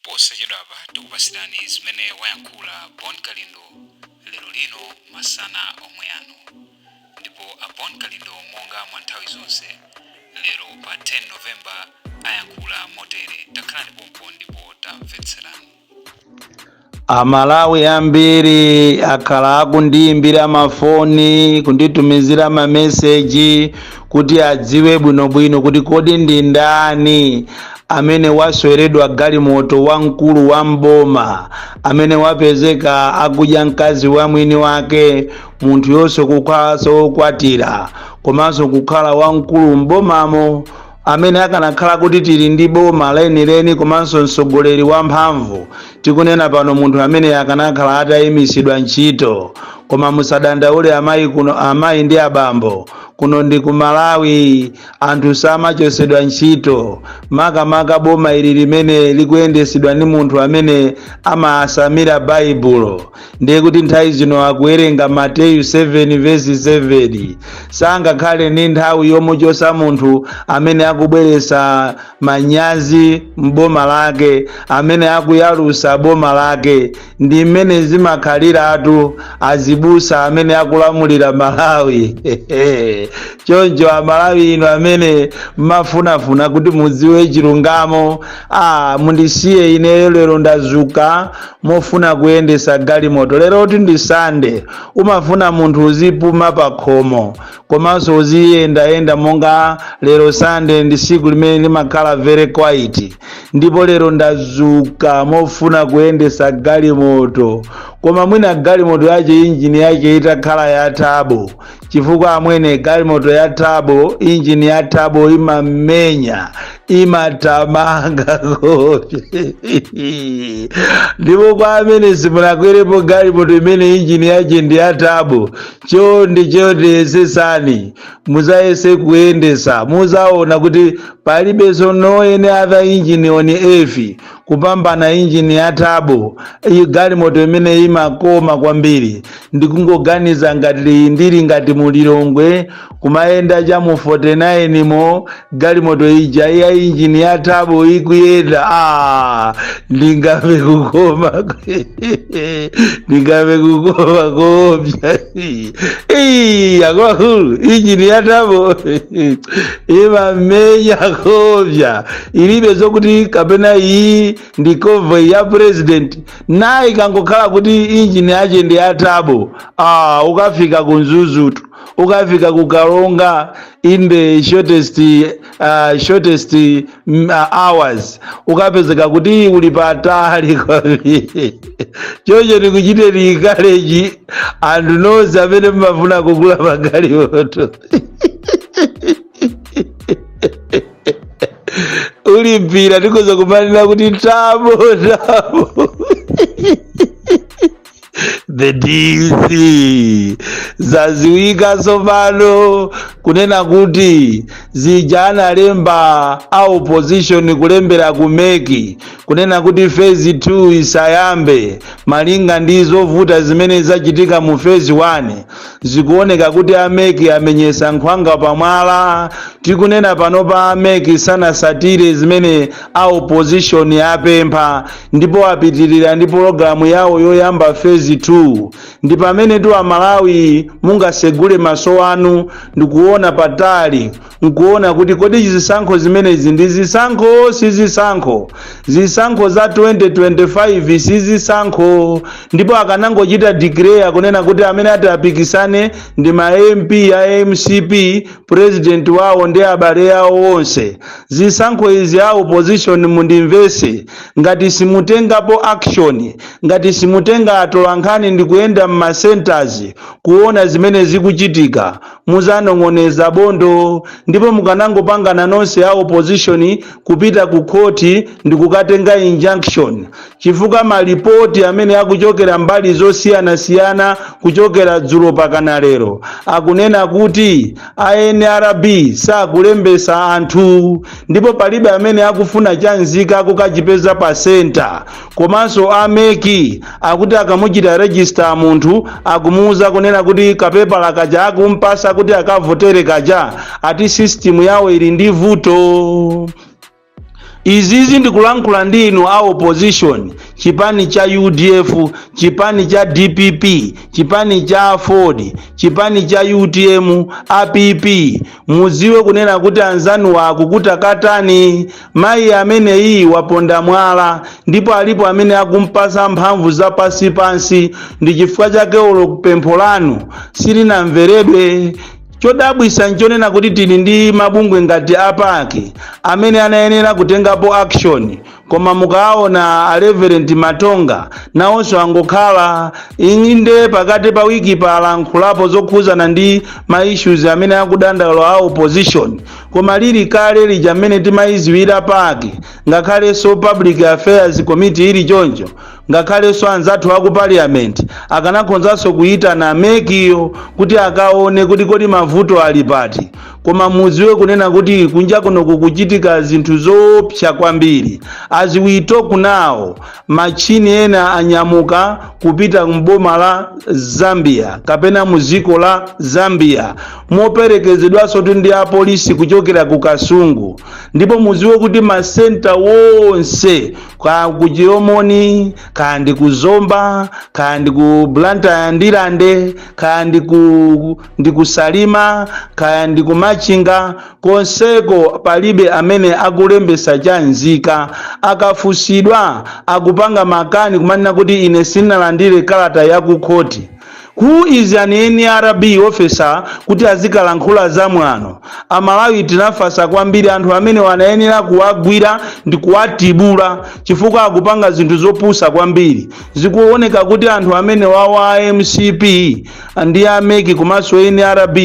posachedwapa tikupasirani zimene wayankhula Bon Kalindo lero lino masana omwe ano. Ndipo a Bon Kalindo monga mwa nthawi zonse lero pa 10 November ayankhula motere. Takhalani pompo ndipo tamvetserani. Amalawi ambiri akhala akundiyimbira mafoni kunditumizira mameseji kuti adziwe bwinobwino kuti kodi ndi ndani amene wasweredwa galimoto wamkulu Wam'Boma, amene wapezeka akudya mkazi wa mwini wake, munthu yonse kukhalanso kwatira komanso kukhala wamkulu m'bomamo, amene akanakhala kuti tili ndi boma lenileni komanso mtsogoleri wamphamvu. Tikunena pano munthu amene akanakhala atayimisidwa ntchito. Koma musadandaule amayi kuno, amayi ndi abambo, kuno ndi ku Malawi anthu samachosedwa ntchito, makamaka boma ili limene likuyendesedwa ndi munthu amene amasamira baibulo. Ndiye kuti nthawi zino akuwerenga Mateyu 7:7. Sangakhale ndi nthawi yomuchosa munthu amene akubweresa manyazi m'boma lake, amene akuyalusa boma lake. Ndi mmene zimakhaliratu azibusa amene akulamulira Malawi. Choncho Amalawi ino amene mafunafuna kuti mudziwe chilungamo, mundisiye ineyo lero ndazuka mofuna kuyendesa galimoto. Lero kuti ndi Sunday, umafuna munthu uzipuma pa khomo komanso uziyenda monga lero Sunday ndi siku limene limakhala very quiet. Ndipo lero ndazuka mofuna kuyendesa galimoto, koma mwina galimoto yache injini yake itakhala ya tabo, chifukwa amwene galimoto ya tabo, injini ya tabo imamenya, imatamanga kote. Ndipo kwa amene simunakwerepo galimoto imene injini yache ndi ya tabo, chonde sesani muzayese kuyendesa, muzaona kuti palibenso no any other engine on earth kupambana injini ya tabo. Iyi galimoto imene imakoma kwambiri. Ndikungoganiza ngati ndili ngati mulilongwe kumayenda cha mu 49 mo galimoto ija ya injini ya tabo ikuyenda, ndingabe kukoma ndingabe kukoma kopya. Akulu injini ya tabo imamenya kopya, ilibe zokuti kapena iyi ndi convoy ya president. Na ikangokhala kuti injini yache ndi ya tabo, ukafika kunzuzutu, ukafika kukalonga in the shortest hours, ukapezeka kuti uli patali kwambiri. Choncho ndikuchite likaleji anthu nonse amene mumafuna kugula magalimoto. Ulimpira tikoza kumanira kuti tabo the DC zaziwika sopano kunena kuti zijana lemba opposition kulembera kumeki kunena kuti phase 2 isayambe malinga ndi zovuta zimene zachitika mu phase 1. Zikuoneka kuti ameki amenyesa nkhwanga pamwala. Tikunena pano pa ameki sana satire zimene opposition yapempha, ndipo apitirira ndi programu yawo yoyamba phase 2. Ndi pamene tu Amalawi mungasegule maso anu ndikuona patali, nkuona kuti kodi zisankho zimenezi ndi zisankho sizisankho. Zisankho za 2025 sizisankho. Ndipo akanangochita declare kunena kuti amene atapikisane ndi ma MP ya MCP, president wawo ndi abale yawo onse. Zisankho izi ya opposition mundimvese, ngati simutengapo action, ngati simutenga atolankhani ndi kuyenda mma centers kuona zimene zikuchitika, muzanong'oneza bondo. Ndipo mukanangopangana nonse ya opposition kupita ku court ndi kukatenga injunction, chifukwa malipoti amene akuchokera mbali zosiyana kuchokera dzulo pakana lero akunena kuti ANRB sakulembesa anthu, ndipo palibe amene akufuna chanzika kukachipeza pa center. Komanso ameki akuti akamuchita register munthu akumuuza kunena kuti kapepa kaja akumpasa kuti akavotere kaja, ati system yawo ili ndi vuto. Izizi ndikulankhula ndinu a opposition, chipani cha UDF, chipani cha DPP, chipani cha Ford, chipani cha UTM, APP. Muziwe kunena kuti anzanu akukutakatani. Mayi amene iyi waponda mwala, ndipo alipo amene akumpasa mphamvu za pansi ndi chifukwa chake olo pempho lanu silinamveredwe. Chodabwisa nchonena kuti tili ndi mabungwe ngati apaki amene anayenera kutengapo action, koma mukaona a Reverend Matonga nawonso angokhala inde pakati pa wiki palankhulapo zokhuzana ndi ma issues amene akudandaula a opposition, koma lili kale lija amene timayiziwira paki ngakhalenso Public Affairs Committee ili choncho, ngakhalenso anzathu aku parliament akanakhonzanso kuyitana amekiyo kuti akaone kuti kodi mavuto ali pati. Koma muziwe kunena kuti kunja kuno kukuchitika zinthu zopsa kwambiri. As we talk now, machini ena anyamuka kupita mboma la Zambia kapena muziko la Zambia moperekezedwaso ndi a polisi kuchokera ku Kasungu. Ndipo muziwe kuti masenta wonse ku Chiomoni, kandi ku Zomba, kandi ku Blantyre Ndilande, kandi ku Salima, kandi ku Machinga, konseko palibe amene akulembesa chanzika. Akafusidwa akupanga makani kumanena kuti ine sinalandire kalata ya ku koti. Who is an NRB officer kuti azikalankhula zamwano? Amalawi tinafasa kwambiri anthu amene wanayenera kuwagwira ndi kuwatibula chifukwa akupanga zinthu zopusa kwambiri. Zikuoneka kuti anthu amene wawa MCP ndi ameki komanso NRB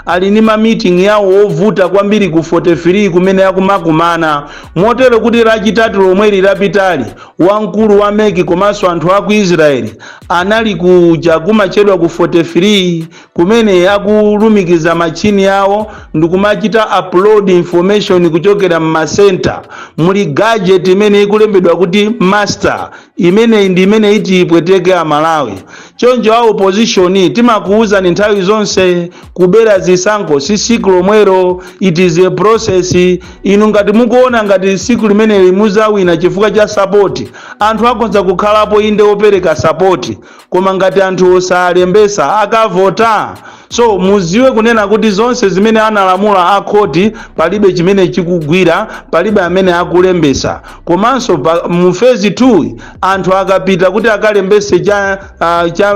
ali ndi ma meeting yawo ovuta kwambiri ku 43 kumene akumakumana, motero kuti lachitatu lomwe lilapitali wamkulu wa meki komanso anthu aku Israeli anali kuja kumachedwa ku 43 kumene akulumikiza machini yawo ndikumachita upload information kuchokera mu center muli gadget imene ikulembedwa kuti master, imene ndi imene iti ipweteke Amalawi. Chonjo a opposition timakuuza ni nthawi zonse kubera zisankho si siku lomwero, it is a process. Inu ngati mukuona ngati siku limene limuzawina chifukwa cha support, anthu akonza kukhalapo inde opereka support, koma ngati anthu osalembesa akavota. So muziwe kunena kuti zonse zimene analamula akhoti palibe chimene chikugwira, palibe amene akulembesa. Komanso mu phase 2 anthu akapita kuti akalembese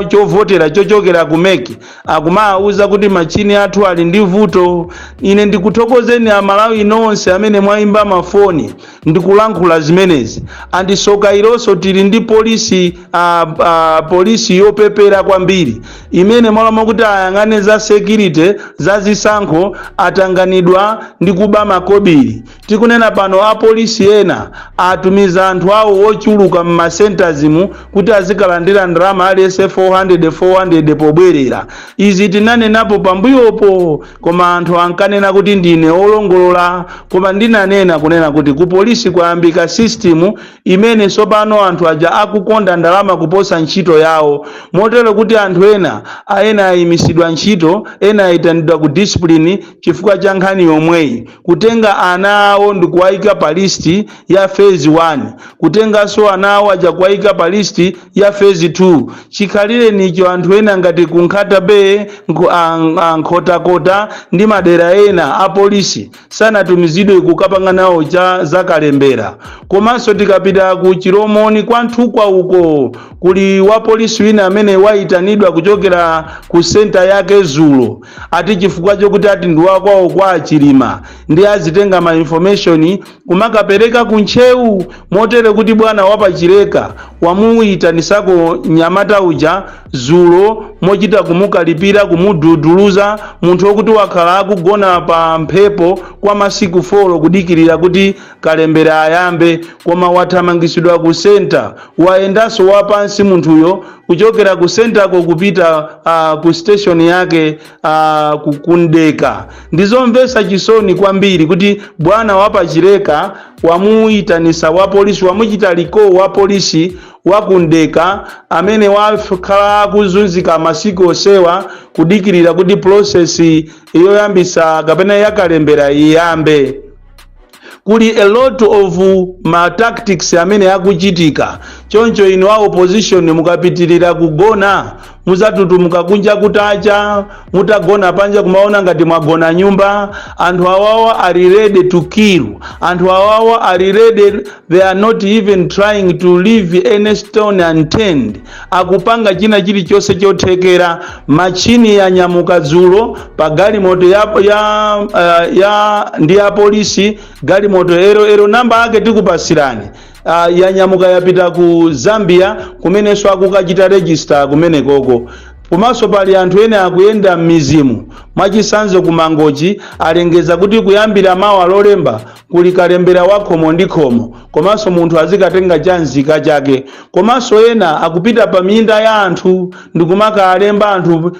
chovotera chochokera kumeki akumauza kuti machini athu ali ndi vuto. Ine ndikuthokozeni Amalawi nonse amene mwaimba mafoni ndikulankhula zimenezi. Andisoka ilonso tili ndi polisi yopepera kwambiri imene mwalamo kuti ayang'ane za security za zisankho atanganidwa ndi kuba makobiri. Tikunena pano a polisi ena atumiza anthu awo ochuluka mu masentazimu kuti azikalandira ndalama alese 400 pobwerera. Izi tinanenapo pambuyopo, koma anthu ankanena kuti ndine olongolola, koma ndinanena kunena kuti ku polisi kwayambika system imene sopano anthu aja akukonda ndalama kuposa ntchito yawo, motero kuti anthu ena ayimisidwa ntchito, ena ayitanidwa ku discipline chifukwa cha nkhani yomweyi. Kutenga ana awo ndi kuwayika pa listi ya phase 1, kutenganso ana awo aja kuwayika pa listi ya phase 2. Chikhalire nicho anthu ena ngati ku Nkhata Bay, Nkhotakota ndi madera ena a polisi sanatumizidwe kukapanga nawo za kalembera. Komanso tikapita ku Chiromoni kwa Nthukwa uko kuli wa polisi wina amene wayitanidwa kuchokera ku center yake Zulo, ati chifukwa chokuti ati ndi wakwawo kwa Chilima ndi azitenga ma information kumakapereka ku Nchewu, motere kuti bwana wapachileka wamuyitanisako nyamata uja Zulo mochita kumukalipira kumududuluza munthu wokuti wakhala akugona pa mphepo kwa masiku 4 kudikirira kuti kalembera ayambe, koma wathamangisidwa ku center. Wayendanso wapansi munthuyo kuchokera ku center ko kupita ku station yake kukundeka. Ndizomvesa chisoni kwambiri kuti bwana wapachileka wamuyitanisa wa polisi, wamuchita liko wa polisi wakundeka amene wakhala kuzunzika masiku osewa kudikirira kuti process yoyambisa kapena yakalembera iyambe. kuli a lot of ma tactics amene akuchitika. Choncho inu a opposition mukapitirira kugona muzatutumuka kunja kutacha, mutagona panja kumaona ngati mwagona nyumba. Anthu awawa are ready to kill. Anthu awawa are ready, they are not even trying to leave any stone unturned. Akupanga china chilichonse chothekera. Machini ya nyamuka dzulo pa galimoto ndi ya polisi, galimoto ero namba ake tikupasirani. Yanyamuka yapita ku Zambia kumenenso akukachita register kumene koko. Komanso pali anthu ene akuyenda m'mizimu mwachisanzo kumangochi, alengeza kuti kuyambira mawa lolemba kuli kalembera wa khomo ndi khomo, komanso munthu azikatenga chanzika chake. Komanso ena akupita pa minda ya anthu ndikumakalemba anthu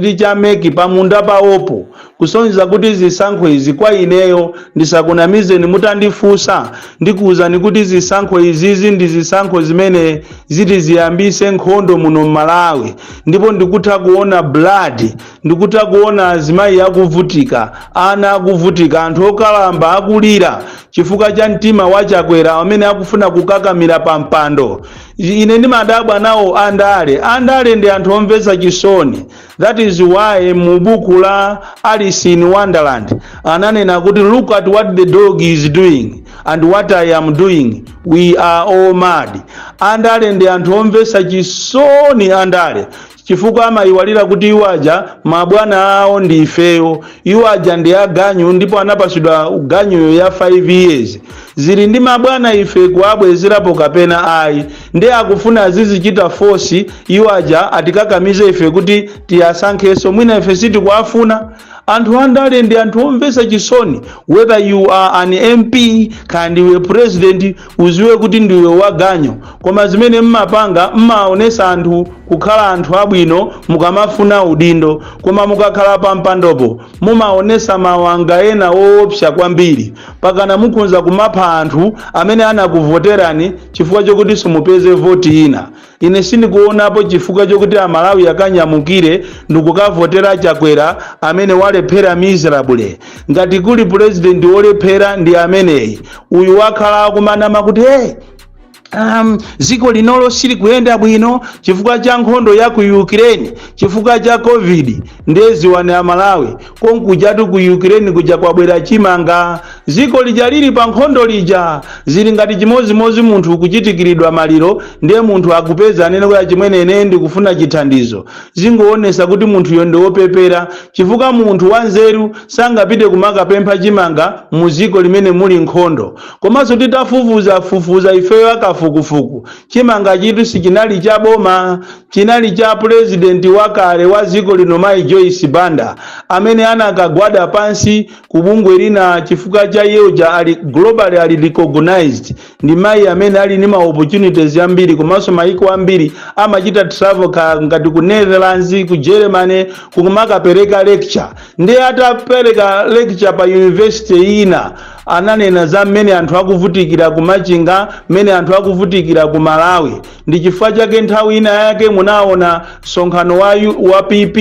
ndi cha meki pa munda pawopo, kusonyeza kuti zisankho izi kwa ineyo ndisakunamizeni mutandifunsa ndikuwuzani kuti zisankho izizi ndi zisankho zimene ziti ziyambise nkhondo muno Malawi. Ndipo ndikutha kuona blood, ndikutha kuona azimayi akuvutika, ana akuvutika, anthu okalamba akulira chifukwa cha mtima wachakwera amene akufuna kukakamira pa mpando. Ine ndimadabwa nawo andale ndi anthu omvetsa chisoni. That is why mu buku la Alice in Wonderland ananena kuti look at what the dog is doing and what I am doing, we are all mad. Andale ndi anthu omvetsa chisoni andale, chifukwa amayiwalira kuti iwaja mabwana awo ndi ifeyo, iwaja ndi aganyu ndipo anapasidwa ganyu ya 5 years. Zili ndi mabwana ife kuabwezerapo kapena ayi, ndi akufuna azizichita force iwaja atikakamize ife kuti tiyasankheso, mwina ife sitikuafuna. Anthu andale ndi anthu omvetsa chisoni. Whether you are an MP kandi we president, uziwe kuti ndiwe waganyo. Koma zimene mmapanga mmaonesa anthu kukhala anthu abwino mukamafuna udindo, koma mukakhala pa mpandopo mumaonesa mawanga ena woopsa kwambiri, pakana mukhonza kumapha anthu amene anakuvoterani chifukwa chokuti simupeze voti ina. Ine sindikuonapo chifukwa chokuti Amalawi akanyamukire ndikukavotera Chakwera amene walephera miserable. Ngati kuli president wolephera ndi ameneyi, uyu wakhala akumanama kuti ziko linolo sili kuyenda bwino chifukwa cha nkhondo ya ku Ukraine, chifukwa cha COVID. Ndezi wane Amalawi konkujatu ku Ukraine kuja kwabwera chimanga. Ziko lija lili pa nkhondo lija zili ngati chimozimozi munthu kuchitikiridwa maliro ndiye munthu akupeza anene kwa chimwene ene ndi kufuna chithandizo. Zingoonesa kuti munthu yonde wopepera, chifukwa munthu wanzeru sangapite kumakapempha chimanga muziko limene muli nkhondo. Komanso titafufuza ifeyo akafukufuku, chimanga chitu sichinali cha boma, chinali cha president wakale wa ziko lino Mai Joyce Banda amene anakagwada pansi kubungwe lina chifukwa cha yeoja ali globally ali recognized. Ndi mai amene ali ni ma opportunities ambiri, komanso maiko ambiri amachita travel ngati ku Netherlands, ku Germany, kukumakapereka lecture. Ndi atapereka lecture pa university ina ananena za mmene anthu akuvutikira kumachinga, mmene anthu akuvutikira ku Malawi. Ndi chifukwa chake nthawi ina yake munaona msonkhano wa PP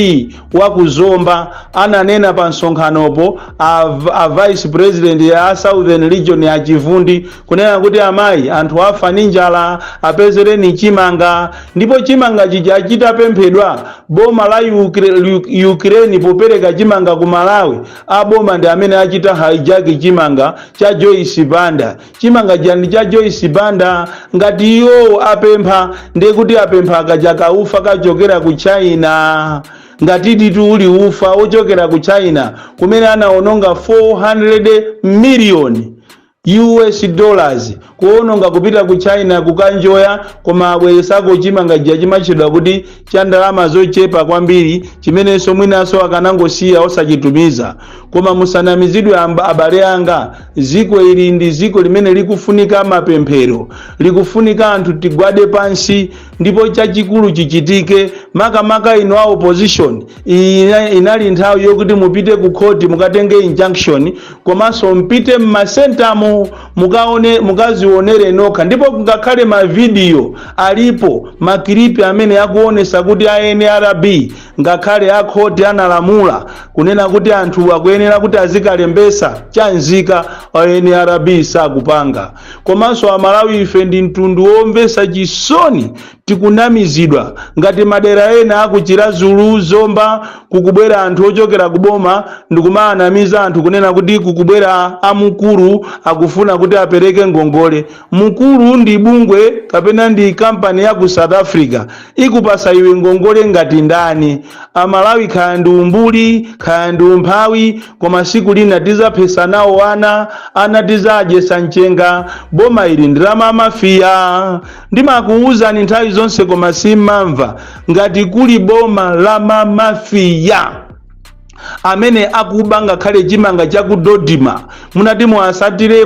wa kuzomba ananena pa msonkhanopo a vice president ya Southern Region ya Chivundi kunena kuti amayi anthu afa ndi njala apezereni chimanga. Ndipo chimanga chija chitapemphedwa boma la Ukraine popereka chimanga ku Malawi, aboma ndi amene achita hijack chimanga cha Joyce Banda. Chimanga jani cha Joyce Banda ngati iyo apempha ndekuti apempha akajaka ufa kachokera ku China, ngati ditu uli ufa ochokera ku China kumene anaononga 400 million US dollars kuononga kupita ku China kukanjoya, koma abweresako chimanga chimachedwa kuti cha ndalama zochepa kwambiri chimenenso mwinaso akanangosiya osachitumiza. Koma musanamizidwe abale anga, ziko ili ndi ziko limene likufunika mapemphero, likufunika anthu tigwade pansi ndipo chachikulu chichitike. Makamaka ino a opposition inali nthawi yokuti mupite ku court mukatenge injunction, komanso mpite mmasentamo mukazionere nokha. Ndipo ngakhale ma video alipo maklipi amene akuonesa kuti a NRB ngakhale akhoti analamula kunena kuti anthu akuyenera kuti azikalembesa chanzika NRB sakupanga. Komanso amalawi ife ndi mtundu womvesa chisoni, tikunamizidwa ngati madera ena akuchira Zulu Zomba kukubwera anthu ochokera kuboma ndikumaanamiza anthu kunena kuti kukubwera amukuru akufuna kuti apereke ngongole. Mukuru ndi bungwe kapena ndi kampani ya ku South Africa ikupasa iwe ngongole ngati ndani. Amalawi khaya ndi umbuli khaya ndi umphawi, koma siku lina tizapesa nawo ana tizadyesa mchenga. Boma ili ndilama mafiya. Ndimakuwuzani nthawi zonse koma simamva ngati kuli boma la mafiya amene akuba ngakhale chimanga chakudodima munati muasatire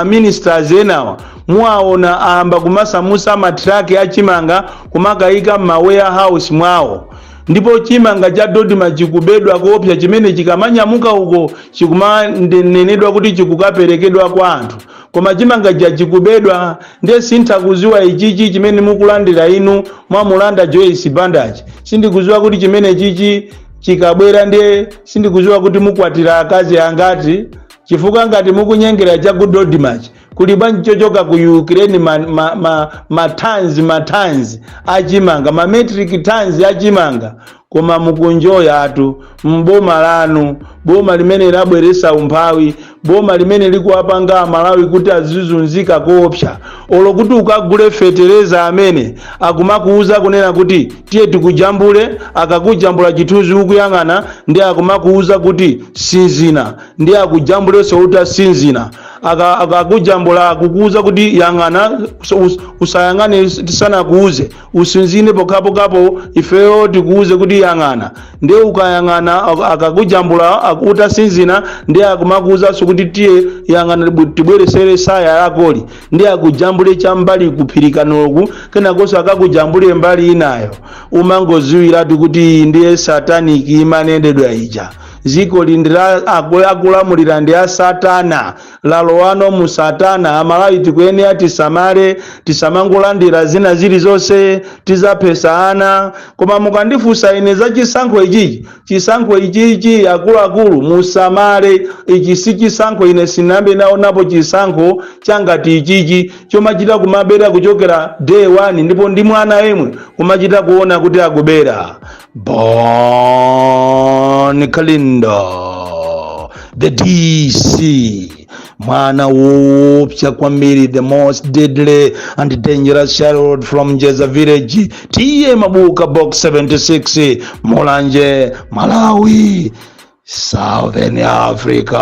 ministers enawa muwaona amba kumasamusa matraki achimanga kumakayika warehouse mwawo, ndipo chimanga cha dodima chikubedwa kuopsa chimene chikamanyamuka uko chikumanenedwa kuti chikukaperekedwa kwa anthu. Koma chimanga chikubedwa ndiye sinthakuziwa ichichi chimene mukulandira inu mwamulanda Joyce Bandachi. Sindikuziwa kuti chimene chichi chikabwera ndiye sindikuziwa kuti mukwatira akazi angati, chifukwa ngati mukunyengera chakudodimachi kuli bwanji chochoka ku Ukraine matanzi achimanga, metric tons achimanga, koma mukunjoya atu mboma lanu, boma limene labweresa umphawi, boma limene likuwapanga amalawi kuti azizunzika koopsa. Olokuti ukagule fetereza amene akumakuuza kunena kuti tiye tikujambule, akakujambula chithunzi ukuyang'ana ndi akumakuuza kuti sinzina, ndi akujambule souta sinzina, akakujambula akukuuza kuti yang'ana usayang'ane tisana kuuze, usinzine pokapo ifeyo tikuuze kuti yang'ana, ndi ukayang'ana akakujambula akuta sinzina ndi akumakuuza kuti tiye yang'ana tibweresere saya yakoli, ndi akujambule chambali kuphirikanoku kena kosa akakujambule mbali inayo. Umangoziwira kuti ndiye satanic imanendedwa ija. Ziko lindira akulamulira ndi a Satana, lalowano mu Satana. Amalawi tikuyenera tisamale, tisamangolandira zina zilizonse, tizapesa ana. Koma mukandifunsa ine za chisankho ichichi akuluakulu musamale. Ichi si chisankho ine sinambe naonapo chisankho changati ichichi chomachita kumabera kuchokera day 1 ndipo ndi mwana Emwe kumachita kuona kuti akubera. Born Kalindo, the DC, mwana wopsa kwambiri, the most deadly and dangerous child from Jeza village, tiye mabuka box 76, Mulanje, Malawi, Southern Africa.